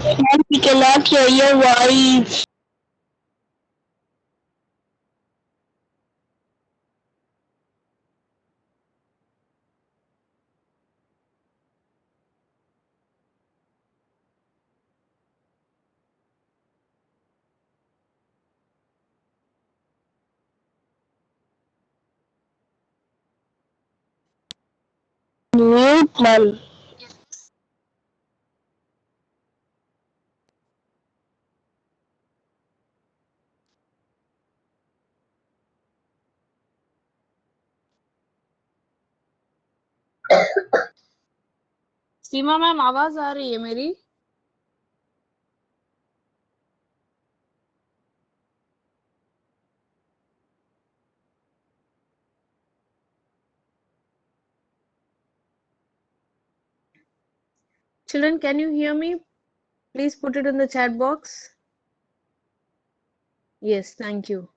And we cannot hear your voice. Mute, ma'am. Seema ma'am आवाज आ रही है मेरी? Children, can you hear me? Please put it in the chat box. Yes, thank you.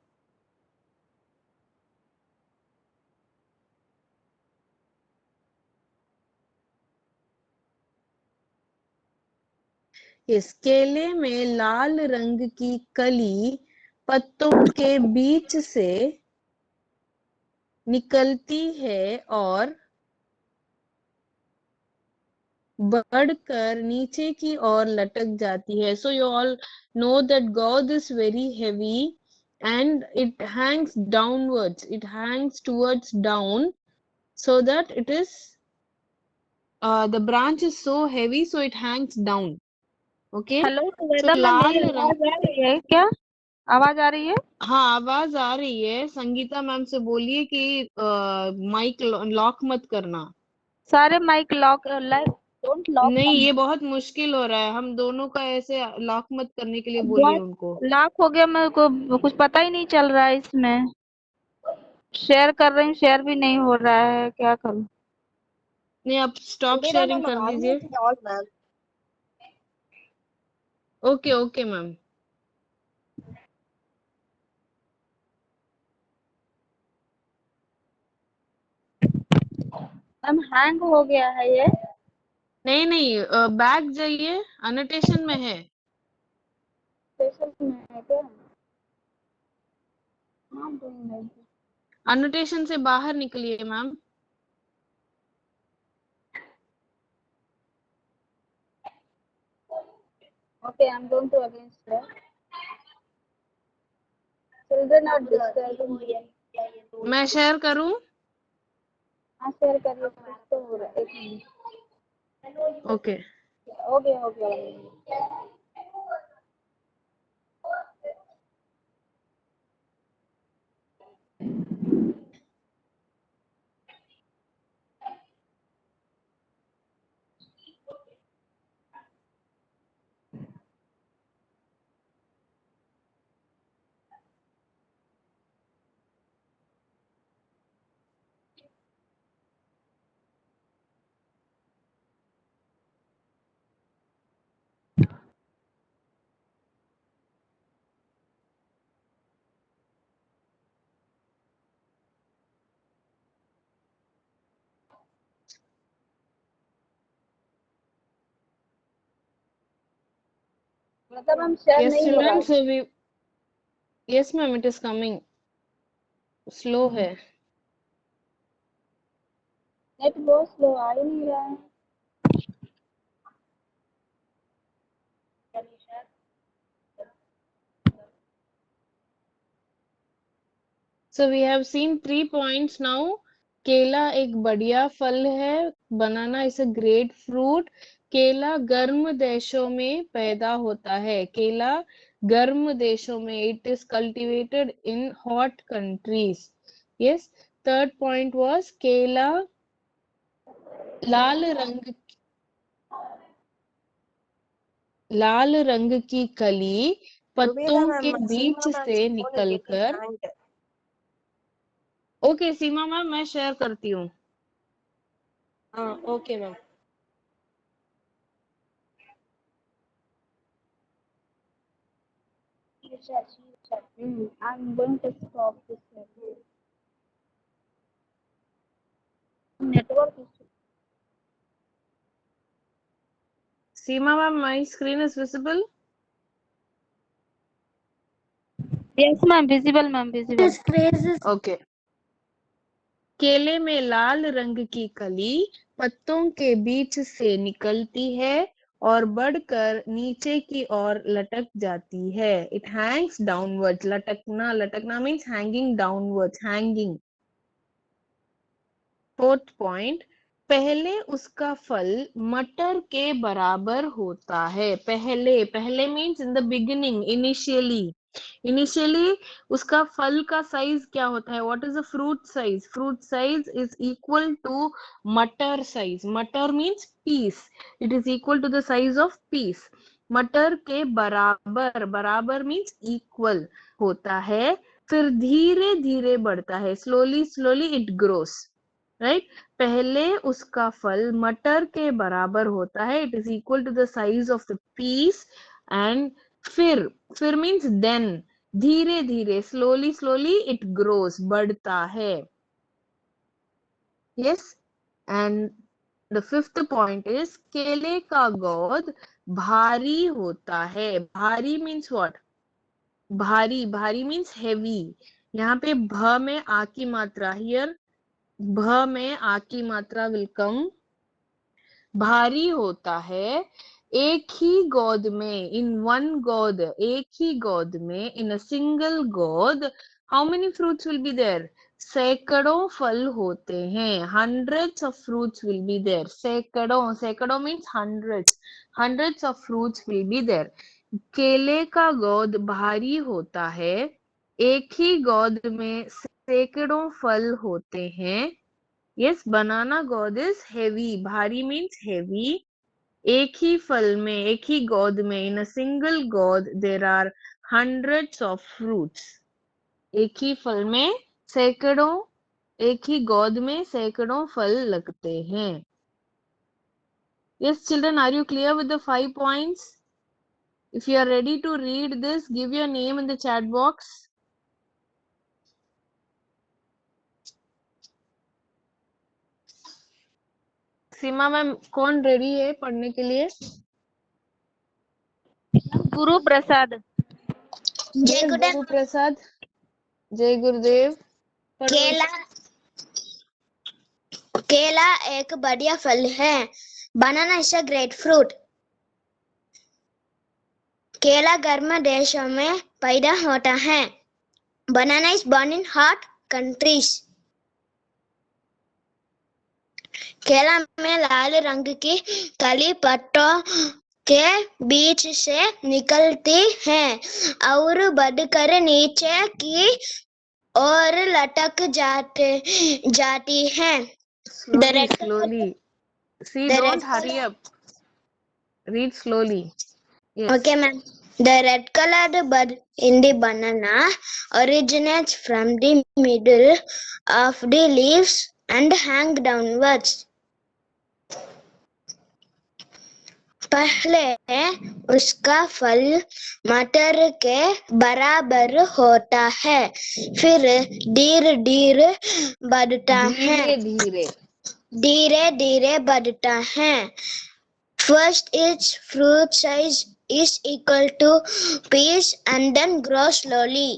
इस केले में लाल रंग की कली पत्तों के बीच से निकलती है और बढ़कर नीचे की ओर लटक जाती है. So you all know that gourd is very heavy and it hangs downwards. It hangs towards down so that it is the branch is so heavy so it hangs down. Okay. Hello So Suveda ma'am, मेरी लाल रंग. आवाज आ रही है क्या? आवाज आ रही है? हाँ आवाज आ रही है. संगीता मैम से बोलिए कि माइक लॉक मत करना. सारे माइक लॉक डोंट लॉक नहीं ये बहुत मुश्किल हो रहा है. हम दोनों का ऐसे लॉक मत करने के लिए बोलिए बहुत उनको. लॉक हो गया, मेरे को कुछ पता ही नहीं चल रहा है इसमें. शेयर कर रही हूँ, शेयर भी नहीं हो रहा है, क्या करूँ? नहीं आप स्टॉप शेयरिंग कर दीजिए. Okay okay ma'am. Ma'am hang हो गया है ये. नहीं नहीं बैक जाइए. अनोटेशन में है. स्टेशन में है क्या? हाँ अनोटेशन से बाहर निकलिए ma'am. Okay, I am going to again share. Children are disturbing. मैं शेयर करूं? हाँ शेयर करिए, कुछ तो हो रहा है. एक मिनट. ओके. Okay okay. मतलब हम शेयर यस नहीं हो रहा चिल्ड्रन है. So we. Yes ma'am it is coming. Slow है. नेट बहुत स्लो आ ही नहीं रहा है. So we have seen 3 points now. केला एक बढ़िया फल है. बनाना इज अ ग्रेट फ्रूट. केला गर्म देशों में पैदा होता है. केला गर्म देशों में. It is cultivated in hot countries. Yes. Third point was केला लाल रंग. लाल रंग की कली पत्तों के बीच से निकलकर. ओके सीमा मैम मैं शेयर करती हूँ. Okay ma'am. I'm going to stop this network issue. Seema ma'am, my screen is visible. Yes, ma'am. Visible, ma'am. Visible. Okay. केले में लाल रंग की कली पत्तों के बीच से निकलती है और बढ़कर नीचे की ओर लटक जाती है. It hangs downwards. लटकना means hanging downwards, hanging. Fourth point, पहले उसका फल मटर के बराबर होता है. पहले means in the beginning, initially. उसका फल का साइज क्या होता है? What is the fruit size? Fruit size is equal to मटर size. मटर means piece. It is equal to the size of piece. मटर के बराबर means equal होता है. फिर धीरे धीरे बढ़ता है. Slowly it grows. Right? पहले उसका फल मटर के बराबर होता है. It is equal to the size of the piece. And फिर means then. धीरे धीरे slowly it grows. बढ़ता है. Yes. And the fifth point is केले का गोद भारी होता है. भारी means what? भारी means heavy. यहाँ पे भ में आ की मात्रा. Here भ में आ की मात्रा will come. भारी होता है. एक ही गोद में, in one गोद, एक ही गोद में, in a single गोद, how many fruits will be there? सैकड़ों फल होते हैं. Hundreds of fruits will be there. सैकड़ों means hundreds of fruits will be there. केले का गोद भारी होता है. एक ही गोद में सैकड़ों फल होते हैं. Yes, banana gourd is heavy. Bhari means heavy. एक ही फल में, एक ही गोद में, in a single gourd there are hundreds of fruits. एक ही फल में सैकड़ों, एक ही गोद में सैकड़ों फल लगते हैं. Yes, children, are you clear with the 5 points? If you are ready to read this, give your name in the chat box. Seema ma'am, कौन रेडी है पढ़ने के लिए? गुरु प्रसाद. जय गुरु प्रसाद. जय गुरुदेव. केला एक बढ़िया फल है. बनाना इज अ ग्रेट फ्रूट. केला गर्म देशों में पैदा होता है. बनाना is born in hot countries. केला में लाल रंग की कली पत्तों के बीच से निकलती है और बढ़कर नीचे की ओर लटक जाती है. Slowly. See, don't hurry up. Read slowly. Yes. Okay, ma'am. The red colored bud in the banana originates from the middle of the leaves and hang downwards. पहले उसका फल मटर के बराबर होता है. फिर धीरे धीरे बढ़ता है. धीरे धीरे बढ़ता है. First, its fruit size is equal to piece and then grows slowly.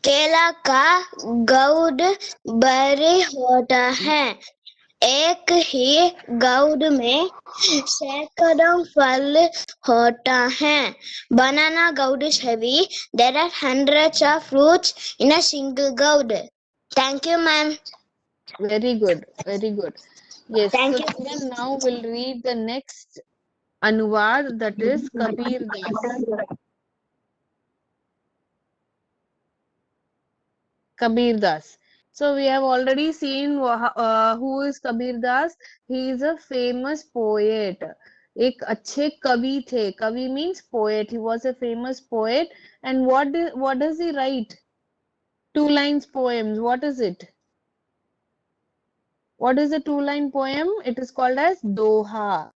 केला का गोद भारी होता है. एक ही गोद में सैकड़ों फल होता है. Banana gourd is heavy. There are hundreds of fruits in a single gourd. Thank you, ma'am. Very good. Yes. Thank So you. children, now we'll read the next Anuvad, that is Kabir Das. Kabir Das. So we have already seen who is Kabir Das. He is a famous poet. एक अच्छे कवि थे. कवि means poet. He was a famous poet. And what does he write? 2 lines poems. What is it? What is the 2-line poem? It is called as Doha.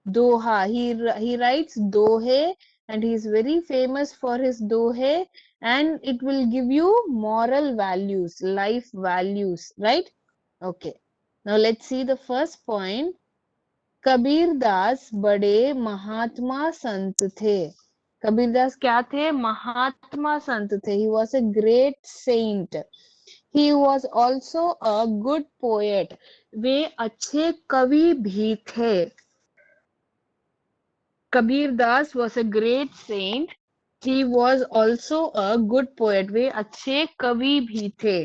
He writes Dohe, and he is very famous for his Dohe, and it will give you moral values, life values, right? Okay. Now let's see the first point. Kabir Das बड़े महात्मा संत थे। कबीर दास क्या थे? महात्मा संत थे। He was a great saint. He was also a good poet. वे अच्छे कवि भी थे। Kabir Das was a great saint. He was also a good poet. वे अच्छे कवि भी थे।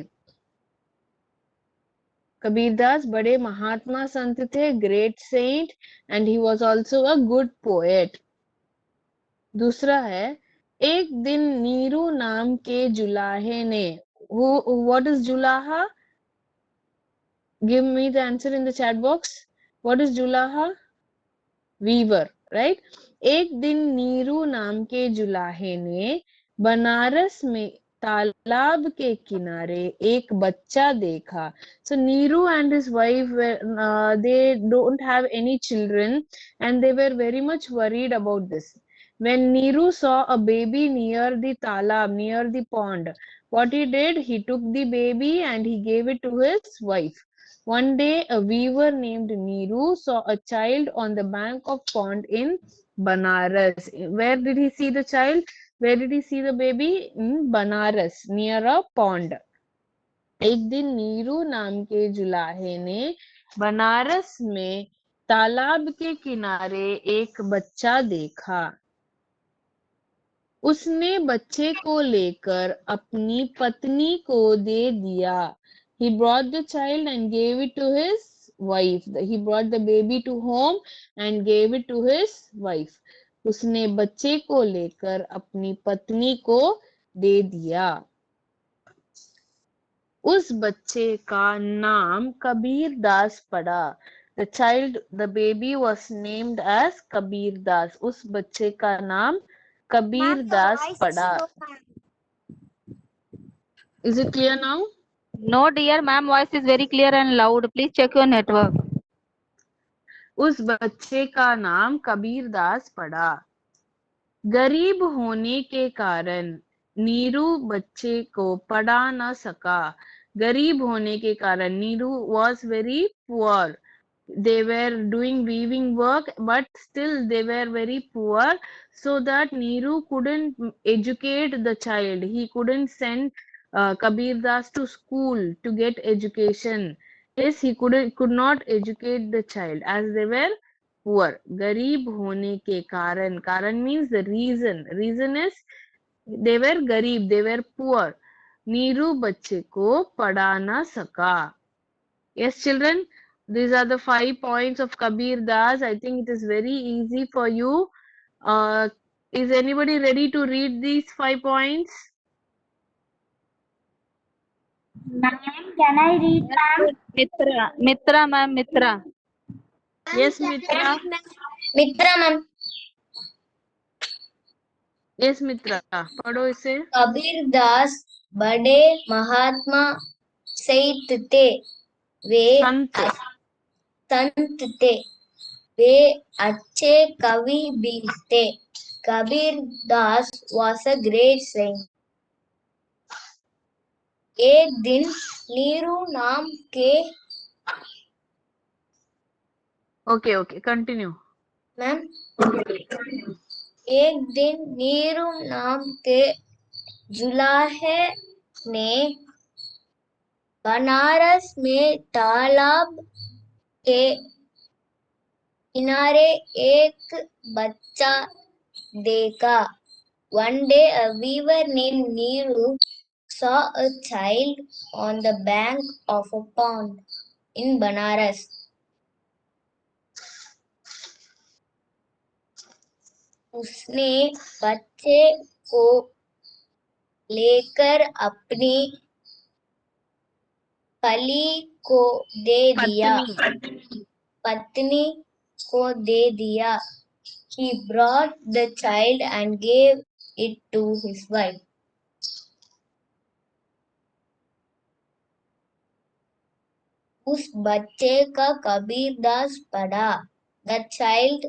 कबीरदास बड़े महात्मा संत थे, great saint, and he was also a good poet. दूसरा है, एक दिन नीरू नाम के जुलाहे ने, व्हाट इज जुलाहा? Give me the answer in the chat box. What is जुलाहा? Weaver, right? एक दिन नीरू नाम के जुलाहे ने बनारस में तालाब के किनारे एक बच्चा देखा। So Neeru and his wife were they don't have any children and they were very much worried about this. When Neeru saw a baby near the talab, near the pond, what he did, he took the baby and he gave it to his wife. One day, a weaver named Neeru saw a child on the bank of pond in Banaras. Where did he see the child? Where did he see the baby? In Banaras, near a pond. एक दिन नीरू नाम के जुलाहे ने बनारस में तालाब के किनारे एक बच्चा देखा। उसने बच्चे को लेकर अपनी पत्नी को दे दिया। He brought the child and gave it to his wife. He brought the baby to home and gave it to his wife. उसने बच्चे को लेकर अपनी पत्नी को दे दिया। उस बच्चे का नाम कबीर दास पड़ा। The child, the baby was named as Kabir Das. उस बच्चे का नाम कबीर दास पड़ा। Is it clear now? No, dear ma'am, voice is very clear and loud. Please check your network. उस बच्चे का नाम कबीर दास पड़ा। गरीब होने के कारण नीरू बच्चे को पढ़ा न सका। गरीब होने के कारण Neeru was very poor. They were doing weaving work, but still they were very poor, so that Neeru couldn't educate the child. He couldn't send Kabir Das to school to get education. Yes, he could not educate the child as they were poor. गरीब होने के कारण, कारण means the reason. Reason is they were गरीब, they were poor. Neeru बच्चे को पढ़ा ना सका. Yes, children, these are the 5 points of Kabir Das. I think it is very easy for you. Is anybody ready to read these 5 points? Ma'am, can I read, ma'am? Mitra ma'am, Mitra. Yes, Mitra. Mitra ma'am. Yes, Mitra. पढ़ो इसे। कबीर दास बड़े महात्मा संत थे। वे संत थे। वे अच्छे कवि भी थे। Kabir Das was a great saint. एक दिन नीरू नाम के Okay, continue. मैम एक दिन नीरू नाम के जुलाहे ने बनारस में तालाब के किनारे एक बच्चा देखा। One day a weaver named Neeru saw a child on the bank of a pond in Banaras. उसने बच्चे को लेकर अपनी पत्नी को दे दिया। He brought the child and gave it to his wife. उस बच्चे का कबीर दास पढ़ा। The child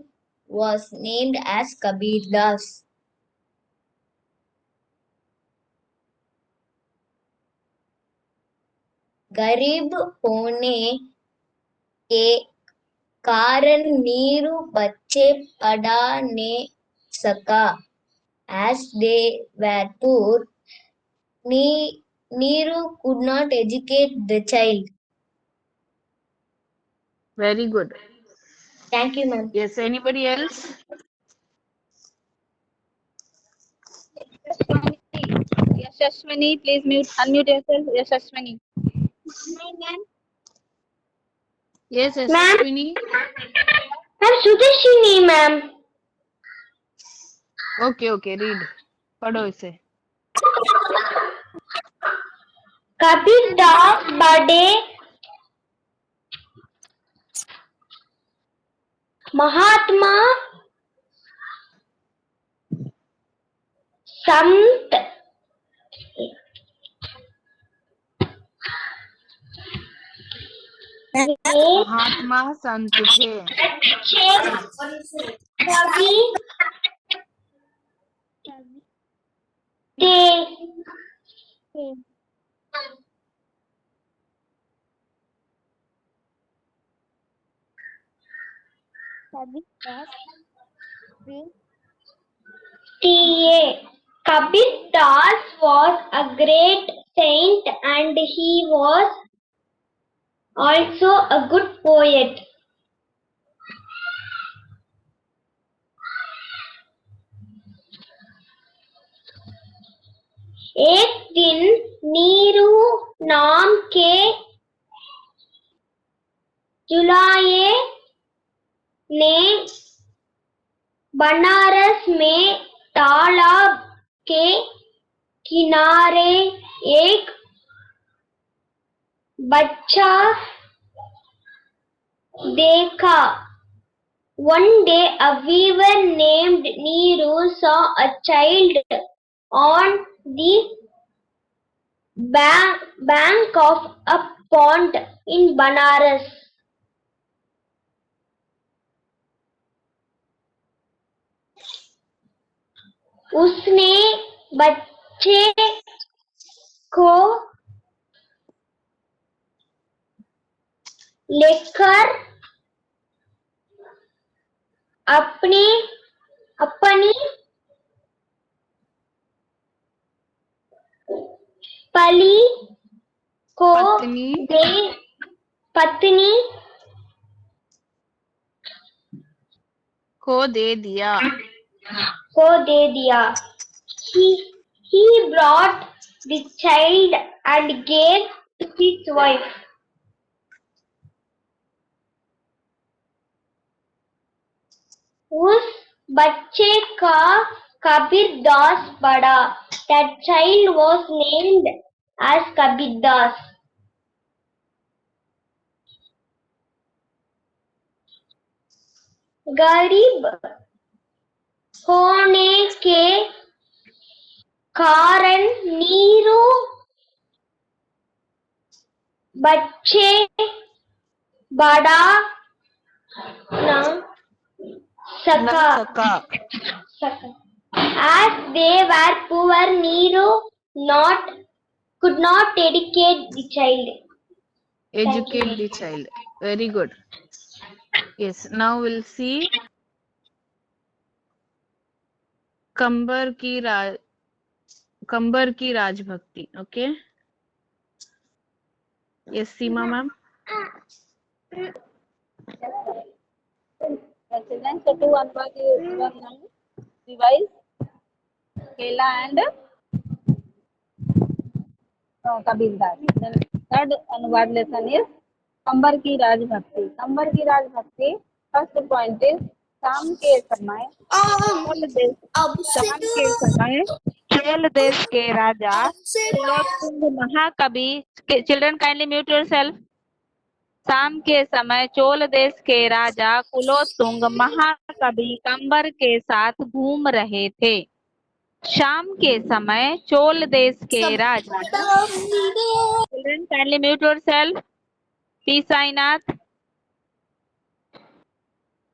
was named as Kabir Das. गरीब होने के कारण नीरू बच्चे पढ़ा ने सका as they were poor. Neeru could not educate the child. Very good. Thank you, ma'am. Yes, anybody else? Yashaswini, please unmute yourself. Yashaswini. Yes, Yashaswini. Ma'am, Sudashini, ma'am. Okay, read. पढ़ो इसे. कबीर दास बड़े महात्मा संत महात्मा संत थे. कवि Kabir Das was a great saint and he was also a good poet. एक दिन नीरू नाम के जुलाहे ने बनारस में तालाब के किनारे एक बच्चा देखा. One day a weaver named Neeru saw a child on the bank of a pond in Banaras. उसने बच्चे को लेकर अपनी पत्नी को दे दिया. He brought the child and gave to his wife. उस बच्चे का कबीर दास पड़ा. That child was named as Kabir Das. गरीब होने के कारण नीरू बच्चे बड़ा न सका. As they were poor, Neeru could not educate the child. Educate the child. Very good. Yes, now we'll see कंबर की राजभक्ति. Okay. Yes, Seema ma'am. Children, so two Anubad one now. Revise. Kela and Kabir Das. Then third Anubad lesson is कंबर की राजभक्ति. कंबर की राजभक्ति first point is शाम के समय चोल देश के राजा कुलोत्तुंग महाकवि. Children kindly mute yourself. शाम के समय चोल देश के राजा कुलोत्तुंग महाकवि कंबर के साथ घूम रहे थे. शाम के समय चोल देश के राजा. Children kindly mute yourself. P Sainath.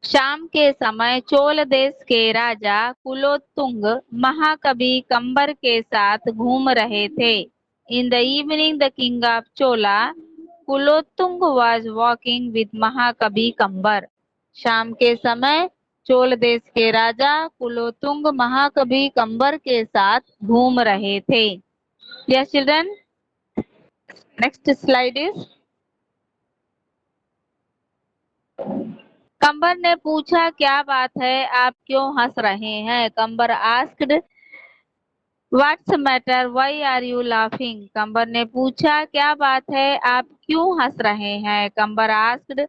शाम के समय चोल देश के राजा कुलोत्तुंग महाकवि कंबर के साथ घूम रहे थे. In the evening, the king of Chola, Kulottung was walking with Mahakavi Kambar. शाम के समय चोल देश के राजा कुलोतुंग महाकवि कंबर के साथ घूम रहे थे। Yes children, next slide is, कंबर ने पूछा क्या बात है, आप क्यों हंस रहे हैं? Kamber asked what's matter, why are you laughing? Kamber ने पूछा क्या बात है, आप क्यों हंस रहे हैं? Kamber asked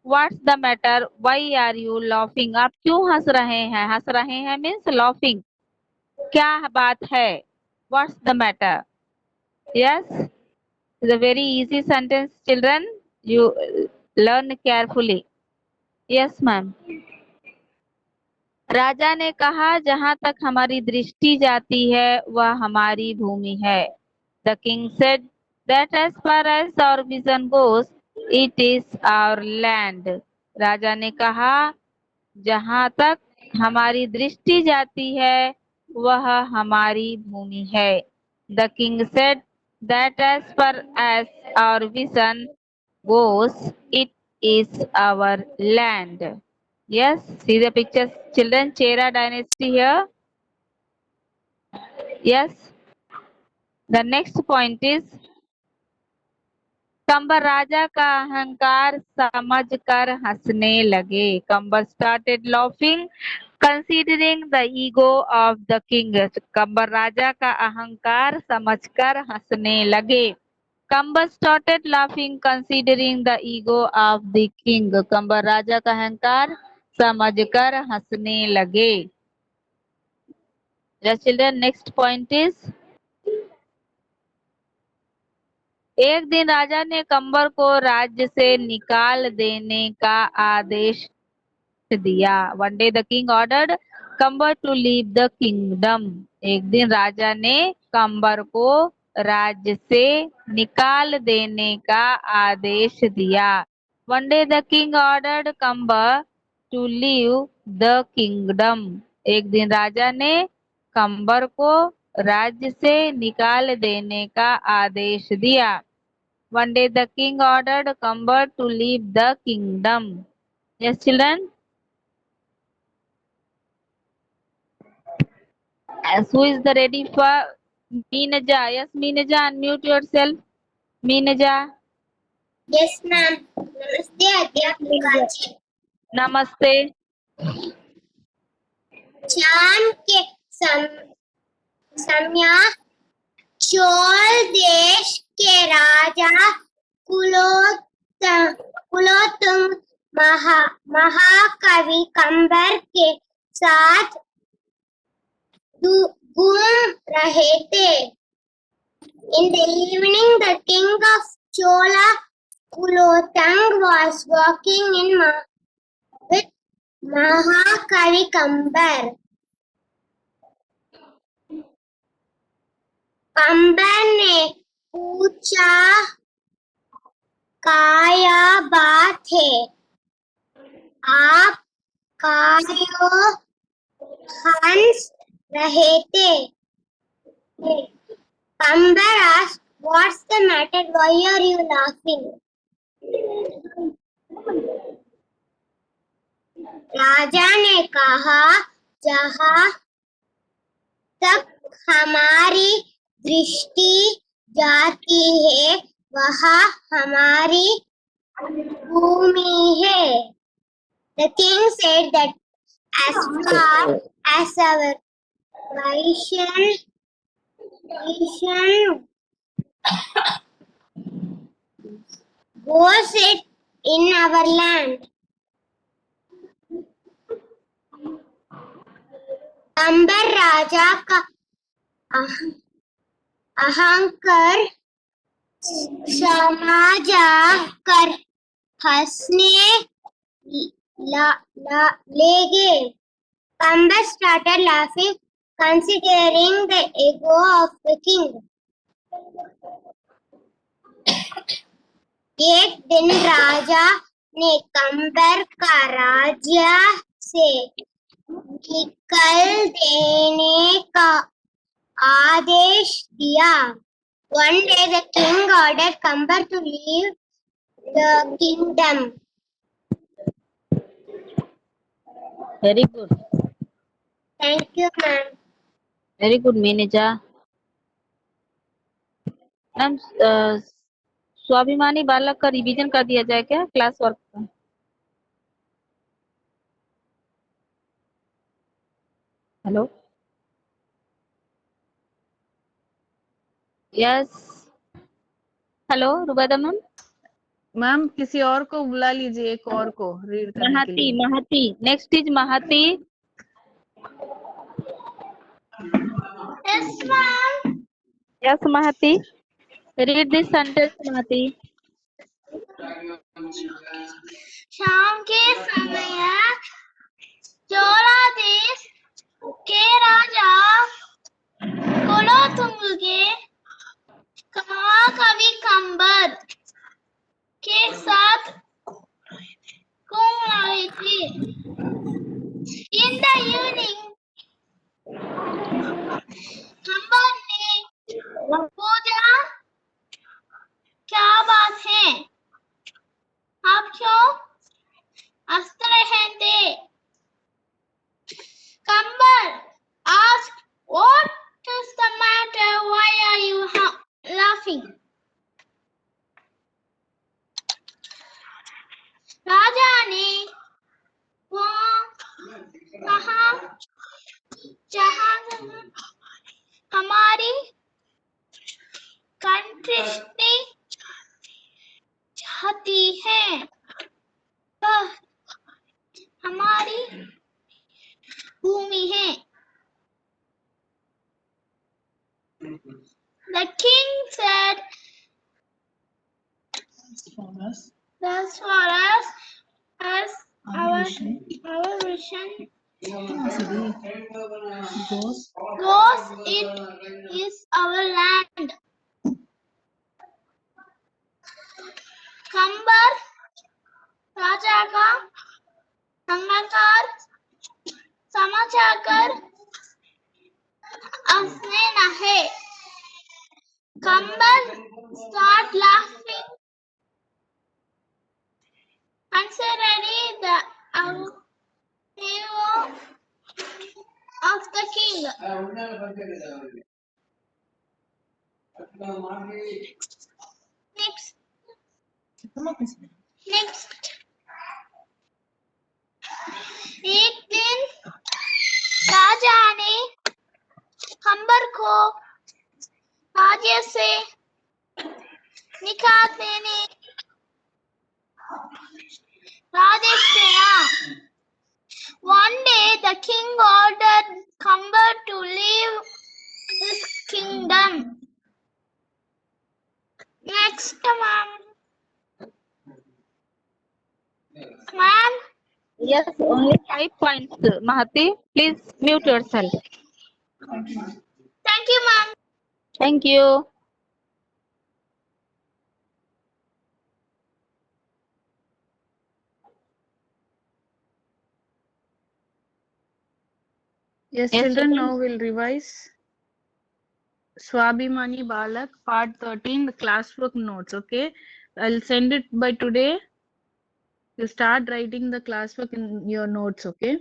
what's the matter, why are you laughing? आप क्यों हंस रहे हैं? हंस रहे हैं मीन्स लाफिंग। क्या बात है? What's the matter? Yes, it's a very easy sentence children, you learn carefully. Yes ma'am. राजा ने कहा जहां तक हमारी दृष्टि जाती है वह हमारी भूमि है। The king said that as far as our vision goes it is our land. राजा ने कहा जहां तक हमारी दृष्टि जाती है वह हमारी भूमि है। The king said that as far as our vision goes, it is our land. Yes, see the pictures, children. Chera dynasty here. Yes. The next point is, कंबर राजा का अहंकार समझकर हंसने लगे। कंबर started laughing, considering the ego of the king. कंबर राजा का अहंकार समझकर हंसने लगे। कंबर started laughing, considering the ego of the king. कंबर राजा का अहंकार समझकर हंसने लगे। The children, next point is, एक दिन राजा ने कंबर को राज्य से निकाल देने का आदेश दिया। One day the king ordered कंबर to leave the kingdom. एक दिन राजा ने कंबर को राज्य से निकाल देने का आदेश दिया। One day the king ordered कंबर to leave the kingdom. एक दिन राजा ने कंबर को राज्य से निकाल देने का आदेश दिया। One day the king ordered कंबर to leave the kingdom. Yes children. As who is the ready for Meenaja? Yes Meenaja, unmute yourself. Meenaja. Yes, ma'am. Namaste, अध्यापिका जी। नमस्ते। शाम के समय चोल देश के राजा कुलोतुंग महाकवि कंबर के साथ घूम रहे थे। In the evening, the king of Chola Kulotang was walking with Mahakavi Kambar. कंबर ने पूछा क्या बात है, आप क्यों हंस रहे थे? कंबर asked, what's the matter, why are you laughing? राजा ने कहा जहां तक हमारी दृष्टि जाती है वह हमारी भूमि है। The king said that as far as our vision goes, it in our land. कंबर राजा का अहंकार समझा कर हंसने लगे। कंबर started laughing, considering the ego of the king. एक दिन राजा ने कंबर का राज्य से निकाल देने का आदेश दिया। One day the king ordered कंबर to leave the kingdom. Very good. Thank you, ma'am. Very good, Minija. Ma'am स्वाभिमानी बालक का रिवीजन कर दिया जाए क्या क्लास वर्क का? Hello, yes, hello Rubaida ma'am. Ma'am किसी और को बुला लीजिए, एक और को रीड करने के महाती, लिए। Mahati, next is Mahati. Yes, ma'am. Yes Mahati, read this sentence Mahati. शाम के समय चोला देश के राजा कुलोत्तुंग के महाकवि कंबर के साथ घूम रहे थे। In the evening, कंबर ने पूछा, क्या बात है, आप क्यों हंस रहे थे? कंबर asked, what is the matter? Why are you laughing? राजा ने कहा, जहां हमारी कंट्री जाती है वह हमारी भूमि है। The king said, that's for us as our vision goes, it is our land. कंबर राजा का समाचार कर हंसने लगे। कंबर start laughing considering the hero of the king. Next. एक दिन राजा ने कंबर को राज्य से निकाल देने आदेश दिया। One day the king ordered Kambar to leave his kingdom. Next, ma'am. Ma'am. Yes, only 5 points. Mahati, please mute yourself. Thank you, ma'am. Thank you. Yes, Yes, children, children. now we'll revise Swabhimani Balak, part 13, the classwork notes, okay? I'll send it by today. You start writing the classwork in your notes, okay?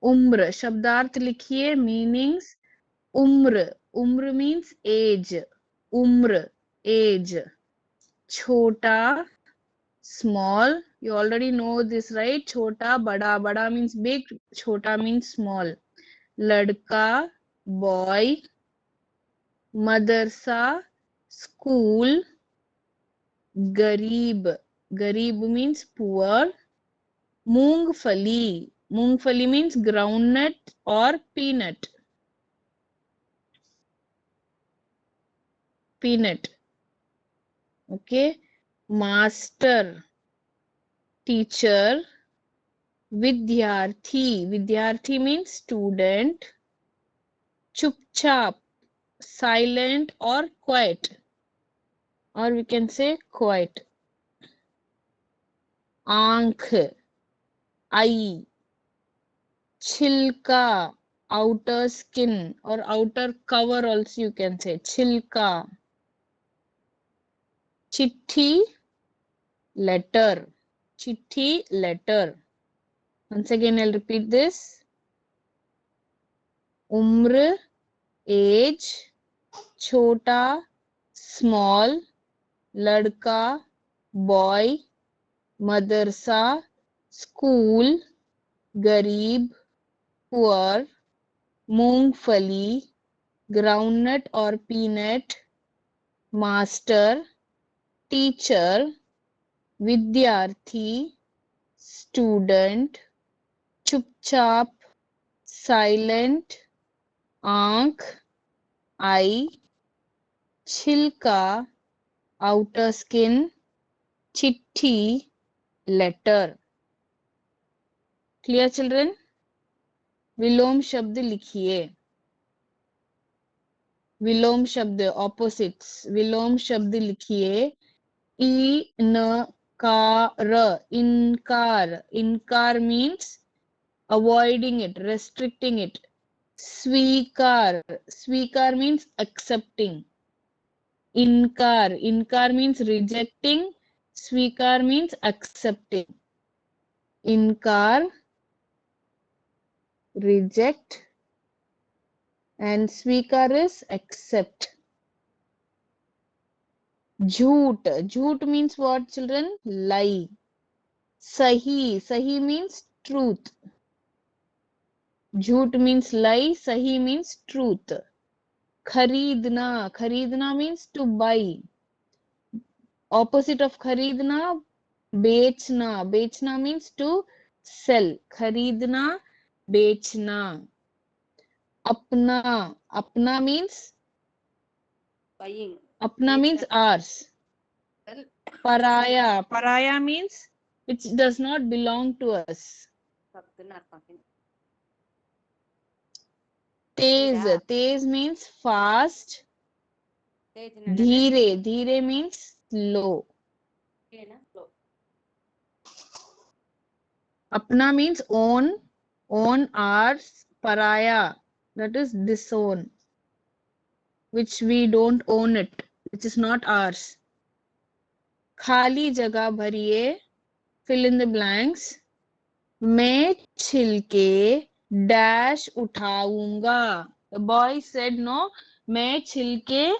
Umr, शब्दार्थ लिखिए, meanings. Umr, umr means age. Umr, age. Chota, small. You already know this, right? Chota, bada. Bada means big. Chota means small. Ladka, boy. Madarsa, school. Garib. Garib means poor. Moongfali. Moongfali means groundnut or peanut. Peanut. Okay. Master, teacher. Vidyarthi. Vidyarthi means student. Chupchap, silent or quiet. Or we can say quiet. Aankh, eye. Chilka, outer skin or outer cover also you can say. Chilka. Chitti, letter. Chitti, letter. Once again, I'll repeat this. Umr, age, chota, small, ladka, boy, madrasa, school, garib, poor, मूंगफली, groundnut or peanut, master, teacher, विद्यार्थी, student, चुपचाप, silent, आंख, eye, छिलका, outer skin, चिट्ठी, letter. Clear children? विलोम शब्द लिखिए. विलोम शब्द opposites. विलोम शब्द लिखिए. इनकार. इनकार. इनकार means avoiding it, restricting it. स्वीकार. स्वीकार means accepting. इनकार. इनकार means rejecting. स्वीकार means accepting. इनकार, reject, and स्वीकार is accept. झूठ. झूठ means what children? Lie. सही. सही means truth. झूठ means lie. सही means truth. खरीदना. खरीदना means to buy. Opposite of खरीदना, बेचना. बेचना means to sell. खरीदना, बेचना. अपना. अपना means buying. अपना means ours. Paraya. Paraya means which does not belong to us. Tez. Tez means fast. Dheere. Dheere means slow. Apna means own. Own, ours. Paraya, that is disown, which we don't own it, which is not ours. खाली जगह भरिए. Fill in the blanks. मैं छिलके dash उठाऊंगा. The boy said no. मैं छिलके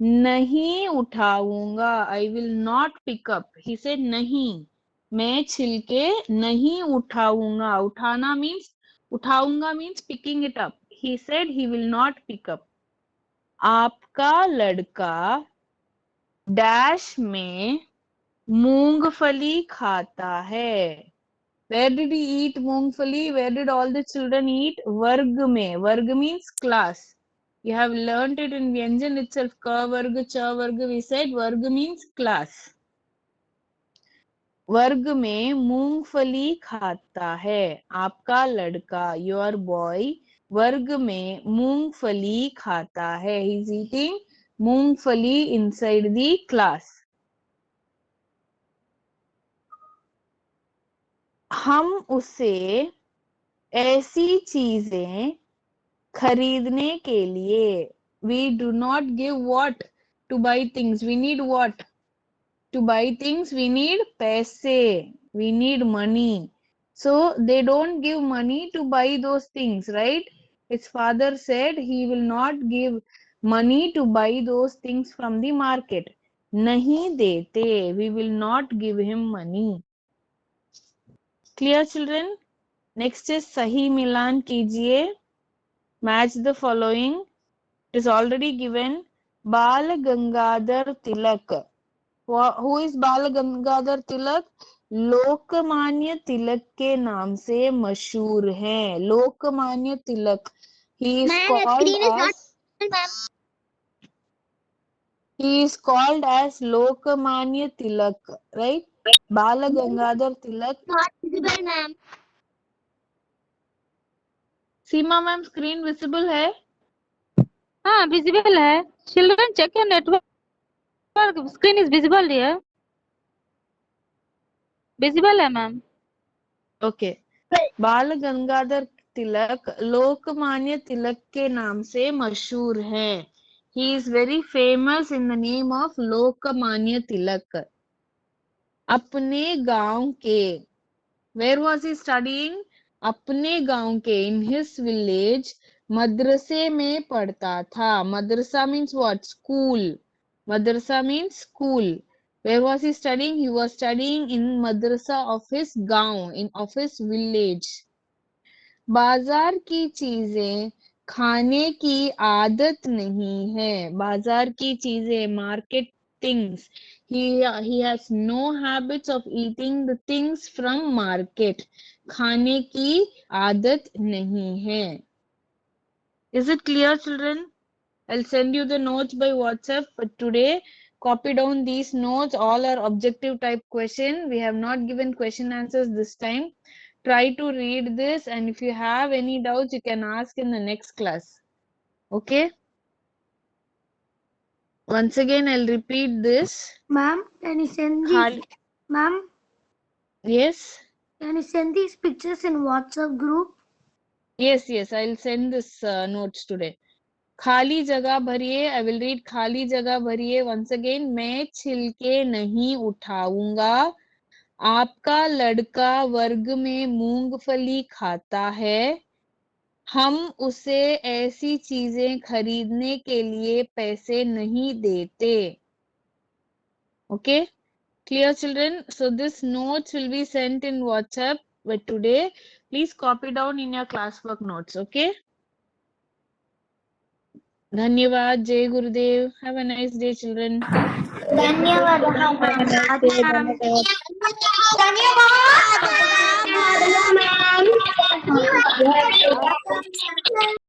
नहीं उठाऊंगा. I will not pick up. He said नहीं. मैं छिलके नहीं उठाऊंगा. उठाना means उठाऊंगा means picking it up. He said he will not pick up. आपका लड़का dash में मूंगफली खाता है. Where did he eat मूंगफली? Where did all the children eat? वर्ग में. वर्ग means class. You have learnt it in Vyanjan itself. Ka varg, cha varg. We said varg means class. वर्ग में मूंगफली खाता है. आपका लड़का, your boy, वर्ग में मूंगफली खाता है. He is eating मूंगफली inside the class. हम उसे ऐसी चीजें खरीदने के लिए. We do not give what to buy things. We need what? To buy things we need paise. We need money. So they don't give money to buy those things, right? His father said he will not give money to buy those things from the market. Nahi dete. We will not give him money. Clear children? Next is Sahi Milan kijiye. Match the following. It is already given. Bal Gangadhar Tilak. Who is Bal Gangadhar Tilak? Lokmanya Tilak के नाम से मशहूर हैं. Lokmanya Tilak. He is called as Lokmanya Tilak, right? Bal Gangadhar Tilak. Not visible, ma'am. Seema ma'am screen visible है? हाँ visible है. Children check your network. Screen is visible here. Visible है ma'am. Okay. Bal Gangadhar तिलक लोकमान्य तिलक के नाम से मशहूर है. He is very famous in the name of Lokmanya Tilak. अपने गांव के. Where was he studying? अपने गांव के इन हिज विलेज मदरसे में पढ़ता था. मदरसा means what? School. Madrasa means school. Where was he studying? He was studying in madrasa of his gaon, of his village. बाजार की चीजें खाने की आदत नहीं है. बाजार की चीजें, market things. He has no habits of eating the things from market. खाने की आदत नहीं है. Is it clear, children? I'll send you the notes by WhatsApp. But today, copy down these notes. All are objective type question. We have not given question answers this time. Try to read this, and if you have any doubts, you can ask in the next class. Okay? Once again, I'll repeat this. Ma'am, can you send Khali- Ma'am, Yes? can you send these pictures in WhatsApp group? Yes, I'll send this notes today. खाली जगह भरिए. I will read खाली जगह भरिए once again. मैं छिलके नहीं उठाऊंगा. आपका लड़का वर्ग में मूंगफली खाता है. हम उसे ऐसी चीजें खरीदने के लिए पैसे नहीं देते. Okay? Clear, children? So this notes will be sent in WhatsApp. But today, please copy down in your classwork notes. Okay? धन्यवाद. जय गुरुदेव. Have a nice day, children. धन्यवाद धन्यवाद